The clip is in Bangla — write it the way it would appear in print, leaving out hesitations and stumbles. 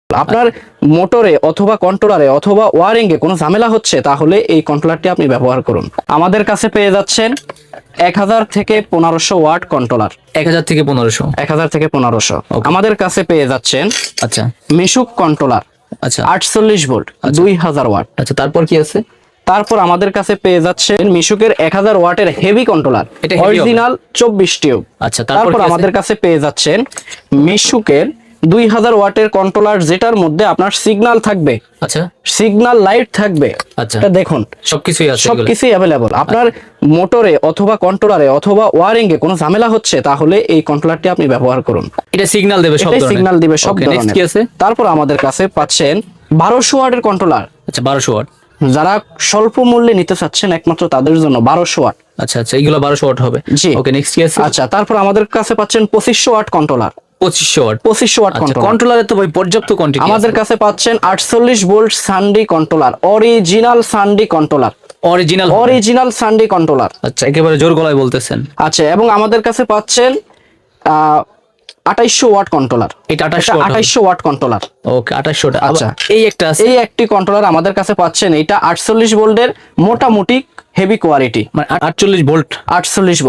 আপনার মোটরে অথবা কন্ট্রোলারে অথবা ওয়ারিং এ কোনো ঝামেলা হচ্ছে তাহলে এই কন্ট্রোলারটি আপনি ব্যবহার করুন। আমাদের কাছে পেয়ে যাচ্ছেন 1000 থেকে 1500 ওয়াট কন্ট্রোলার। 1000 থেকে 1500। 1000 থেকে 1500। Okay. আমাদের কাছে পেয়ে যাচ্ছেন আচ্ছা মিশুক কন্ট্রোলার আচ্ছা 48 ভোল্ট 2000 ওয়াট। আচ্ছা, তারপর কি আছে? তারপর আমাদের কাছে পেয়ে যাচ্ছেন মিশুকের 1000 ওয়াটের হেভি কন্ট্রোলার, এটা heavy হবে? Original 24 tube. আচ্ছা, তারপর তারপর কি আছে? আমাদের কাছে পেয়ে যাচ্ছেন মিশুকের 2000 ওয়াটের কন্ট্রোলার, যেটার মধ্যে আপনার সিগন্যাল থাকবে, আচ্ছা সিগন্যাল লাইট থাকবে। আচ্ছা, এটা দেখুন সবকিছুই আছে এগুলো। সবকিছুই অ্যাভেলেবল। আপনার মোটরে অথবা কন্ট্রোলারে অথবা ওয়ারিং এ কোনো ঝামেলা হচ্ছে তাহলে এই কন্ট্রোলারটি আপনি ব্যবহার করুন। এটা সিগন্যাল দেবে সব এটাই ধরনের। সিগন্যাল দিবে সব Okay, next ধরনের। কি আছে? তারপর আমাদের কাছে পাচ্ছেন 1200 ওয়াটের কন্ট্রোলার। আচ্ছা 1200 ওয়াট। যারা স্বল্প মূল্যে নিতে চাচ্ছেন একমাত্র তাদের জন্য 1200 ওয়াট। আচ্ছা আচ্ছা, এগুলো 1200 ওয়াট হবে। জি। ওকে, নেক্সট কি আছে? আচ্ছা, তারপর আমাদের কাছে পাচ্ছেন 2500 ওয়াট কন্ট্রোলার। 2500 ওয়াট। 2500 ওয়াট আচ্ছা, কন্ট্রোলার। কন্ট্রোলারে তো ভাই পর্যাপ্ত কোয়ান্টিটি আমাদের কাছে পাচ্ছেন 48 ভোল্ট সানডি কন্ট্রোলার, অরিজিনাল সানডি কন্ট্রোলার, অরিজিনাল সানডি কন্ট্রোলার। আচ্ছা, একেবারে জোর গলায় বলতেছেন। আচ্ছা, এবং আমাদের কাছে পাচ্ছেন 2800 ওয়াট কন্ট্রোলার। এটা 2800 ওয়াট। 2800 watt controller. ওকে, 2800 টা। আচ্ছা, আচ্ছা, এই একটা আছে। এই একটি কন্ট্রোলার আমাদের কাছে পাচ্ছেন, এটা 48 ভোল্টের মোটামুটি হেভি কোয়ালিটি। মানে 48 ভোল্ট। 48 ভোল্ট।